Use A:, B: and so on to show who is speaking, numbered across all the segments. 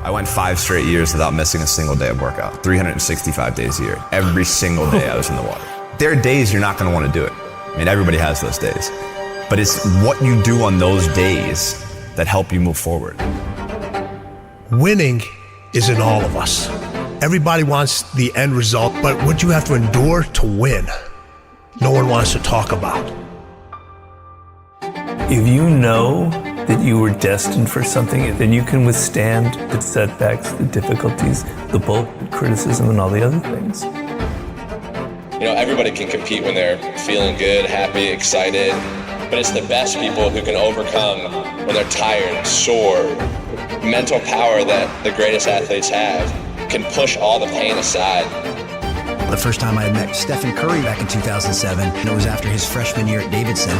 A: I went 5 straight years without missing a single day of workout, 365 days a year. Every single day I was in the water. There are days you're not gonna wanna do it. I mean, everybody has those days. But it's what you do on those days that help you move forward.
B: Winning is in all of us. Everybody wants the end result, but what you have to endure to win, no one wants to talk about.
C: If you know that you were destined for something, then you can withstand the setbacks, the difficulties, the bullshit, criticism, and all the other things.
D: You know, everybody can compete when they're feeling good, happy, excited, but it's the best people who can overcome when they're tired, sore. Mental power that the greatest athletes have can push all the pain aside.
E: The first time I had met Stephen Curry back in 2007, and it was after his freshman year at Davidson,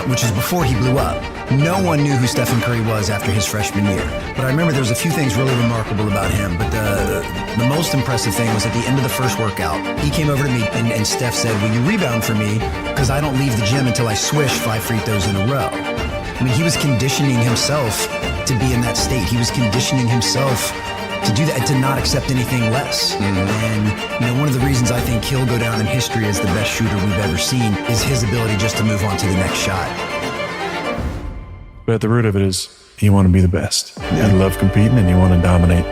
E: which is before he blew up. No one knew who Stephen Curry was after his freshman year. But I remember there was a few things really remarkable about him. But the most impressive thing was at the end of the first workout, he came over to me and Steph said, "Will you rebound for me? Because I don't leave the gym until I swish 5 free throws in a row." I mean, he was conditioning himself to be in that state. He was conditioning himself to do that, to not accept anything less. And you know, one of the reasons I think he'll go down in history as the best shooter we've ever seen is his ability just to move on to the next shot.
F: But at the root of it is you want to be the best. You love competing and you want to dominate.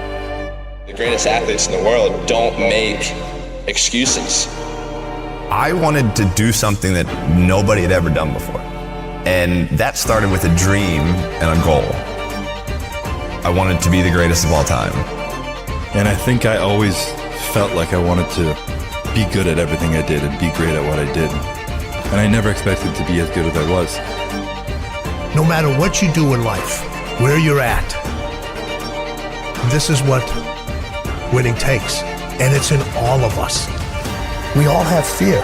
D: The greatest athletes in the world don't make excuses.
A: I wanted to do something that nobody had ever done before. And that started with a dream and a goal. I wanted to be the greatest of all time.
G: And I think I always felt like I wanted to be good at everything I did and be great at what I did. And I never expected to be as good as I was.
B: No matter what you do in life, where you're at, this is what winning takes. And it's in all of us. We all have fear.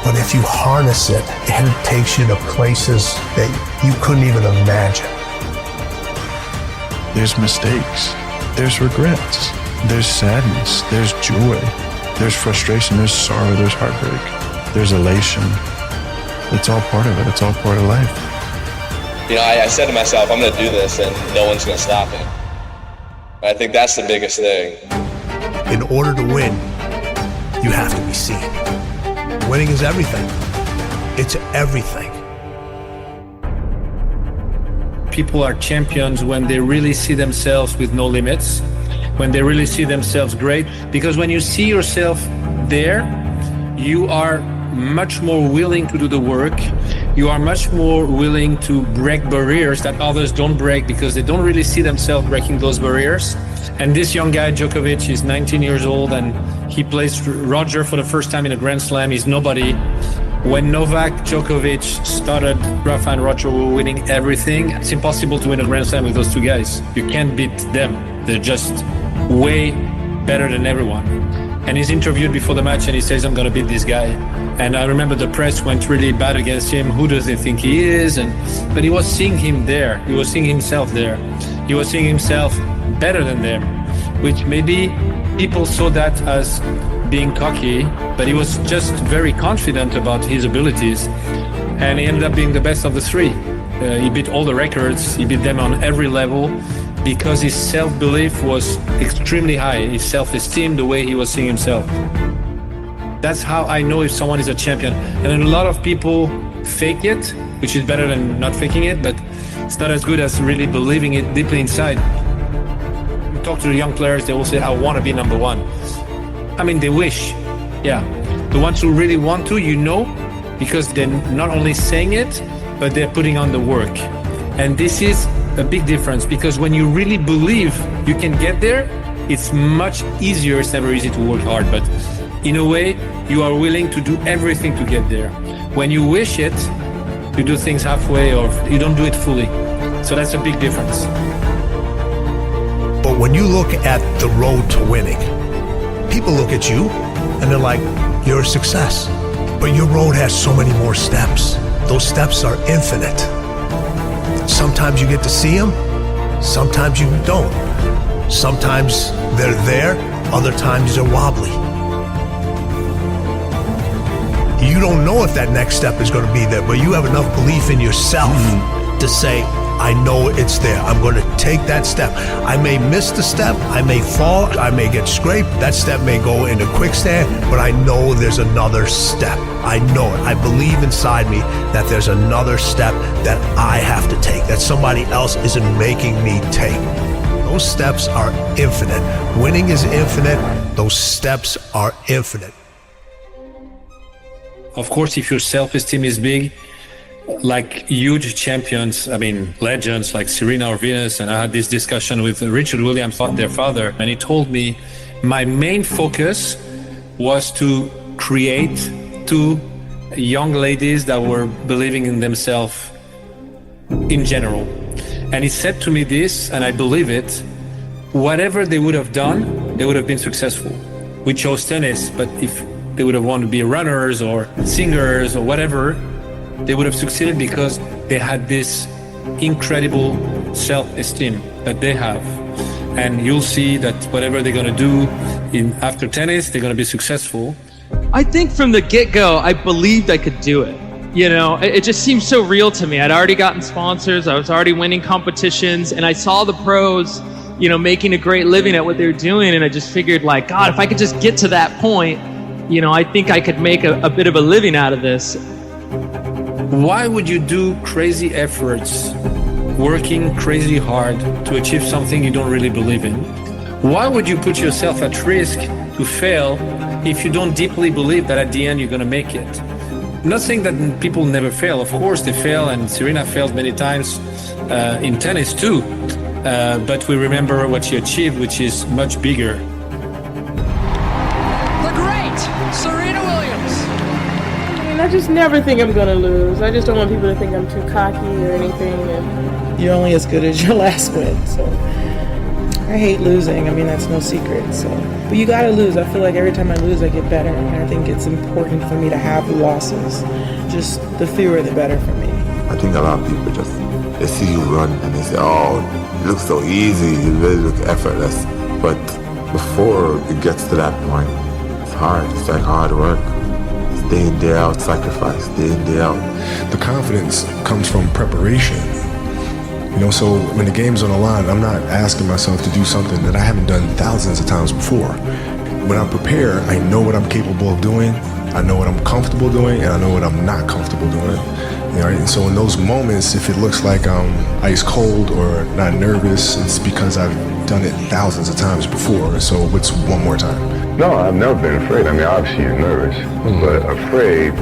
B: But if you harness it, it takes you to places that you couldn't even imagine.
F: There's mistakes, there's regrets, there's sadness, there's joy, there's frustration, there's sorrow, there's heartbreak, there's elation. It's all part of it. It's all part of life.
D: You know, I said to myself, I'm going to do this and no one's going to stop me. I think that's the biggest thing.
B: In order to win, you have to be seen. Winning is everything. It's everything.
H: People are champions when they really see themselves with no limits, when they really see themselves great, because when you see yourself there, you are much more willing to do the work. You are much more willing to break barriers that others don't break because they don't really see themselves breaking those barriers. And this young guy, Djokovic, is 19 years old and he plays Roger for the first time in a Grand Slam. He's nobody. When Novak Djokovic started, Rafa and Roger were winning everything. It's impossible to win a Grand Slam with those two guys. You can't beat them. They're just way better than everyone. And he's interviewed before the match and he says, I'm going to beat this guy. And I remember the press went really bad against him. Who does he think he is? But he was seeing him there. He was seeing himself there. He was seeing himself better than them, which maybe people saw that as being cocky, but he was just very confident about his abilities. And he ended up being the best of the three. He beat all the records. He beat them on every level because his self-belief was extremely high. His self-esteem, the way he was seeing himself. That's how I know if someone is a champion. And a lot of people fake it, which is better than not faking it, but it's not as good as really believing it deeply inside. You talk to the young players, they will say, I want to be number one. I mean, they wish, yeah. The ones who really want to, you know, because they're not only saying it, but they're putting on the work. And this is a big difference because when you really believe you can get there, it's much easier. It's never easy to work hard, but in a way, you are willing to do everything to get there. When you wish it, you do things halfway or you don't do it fully. So that's a big difference.
B: But when you look at the road to winning, people look at you and they're like, you're a success. But your road has so many more steps. Those steps are infinite. Sometimes you get to see them, sometimes you don't. Sometimes they're there, other times they're wobbly. You don't know if that next step is going to be there, but you have enough belief in yourself to say, I know it's there. I'm going to take that step. I may miss the step, I may fall, I may get scraped, that step may go into quicksand, but I know there's another step. I know it. I believe inside me that there's another step that I have to take, that somebody else isn't making me take. Those steps are infinite. Winning is infinite. Those steps are infinite.
H: Of course, if your self-esteem is big, like huge champions, I mean, legends like Serena or Venus, and I had this discussion with Richard Williams, their father, and he told me my main focus was to create two young ladies that were believing in themselves in general. And he said to me this, and I believe it, whatever they would have done, they would have been successful. We chose tennis, but if they would have wanted to be runners or singers or whatever, they would have succeeded because they had this incredible self-esteem that they have. And you'll see that whatever they're going to do after tennis, they're going to be successful.
I: I think from the get-go, I believed I could do it. You know, it just seemed so real to me. I'd already gotten sponsors, I was already winning competitions, and I saw the pros, you know, making a great living at what they were doing, and I just figured, like, God, if I could just get to that point, you know, I think I could make a bit of a living out of this.
H: Why would you do crazy efforts, working crazy hard to achieve something you don't really believe in? Why would you put yourself at risk to fail if you don't deeply believe that at the end you're going to make it? I'm not saying that people never fail. Of course they fail, and Serena failed many times in tennis too. But we remember what she achieved, which is much bigger.
J: The great Serena Williams.
K: I mean, I just never think I'm going to lose. I just don't want people to think I'm too cocky or anything. And you're only as good as your last win, so I hate losing. I mean, that's no secret. So, but you got to lose. I feel like every time I lose, I get better. And I think it's important for me to have losses. Just the fewer, the better for me.
L: I think a lot of people just, they see you run and they say, oh, it looks so easy, you really look effortless. But before it gets to that point, it's hard. It's like hard work. It's day in, day out, sacrifice, day in, day out.
M: The confidence comes from preparation. You know, so when the game's on the line, I'm not asking myself to do something that I haven't done thousands of times before. When I'm prepared, I know what I'm capable of doing, I know what I'm comfortable doing, and I know what I'm not comfortable doing. You know, and so in those moments, if it looks like I'm ice cold or not nervous, it's because I've done it thousands of times before. So what's one more time?
N: No, I've never been afraid. I mean, obviously you're nervous, but afraid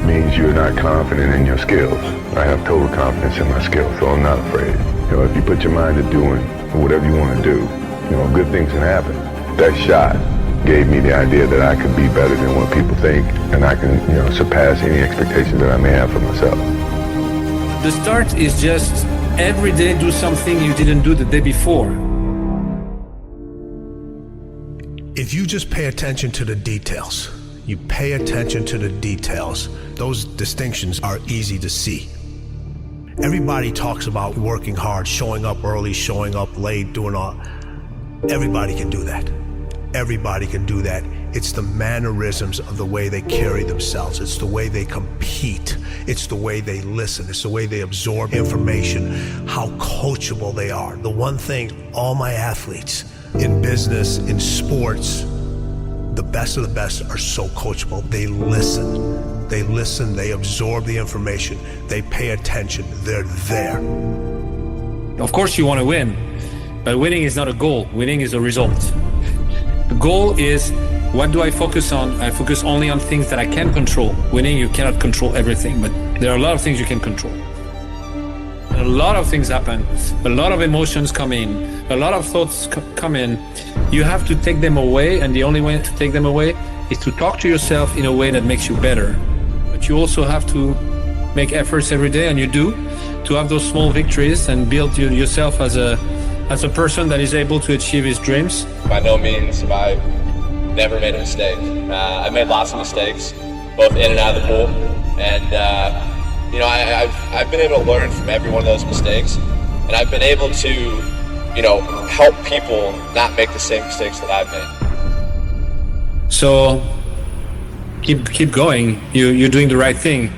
N: means you're not confident in your skills. I have total confidence in my skills, so I'm not afraid. You know, if you put your mind to doing whatever you want to do, you know, good things can happen. That shot gave me the idea that I could be better than what people think, and I can, you know, surpass any expectations that I may have for myself.
H: The start is just every day do something you didn't do the day before.
B: If you just pay attention to the details, you pay attention to the details, those distinctions are easy to see. Everybody talks about working hard, showing up early, showing up late, doing all. Everybody can do that. Everybody can do that. It's the mannerisms of the way they carry themselves. It's the way they compete. It's the way they listen. It's the way they absorb information, how coachable they are. The one thing all my athletes in business, in sports, the best of the best are so coachable. They listen. They listen, they absorb the information, they pay attention, they're there.
H: Of course you want to win, but winning is not a goal. Winning is a result. The goal is, what do I focus on? I focus only on things that I can control. Winning, you cannot control everything, but there are a lot of things you can control. And a lot of things happen. A lot of emotions come in. A lot of thoughts come in. You have to take them away, and the only way to take them away is to talk to yourself in a way that makes you better. But you also have to make efforts every day, and you do, to have those small victories and build yourself as a person that is able to achieve his dreams.
D: By no means have I never made a mistake. I've made lots of mistakes, both in and out of the pool. And, you know, I've been able to learn from every one of those mistakes. And I've been able to, you know, help people not make the same mistakes that I've made.
H: So keep going. You're doing the right thing.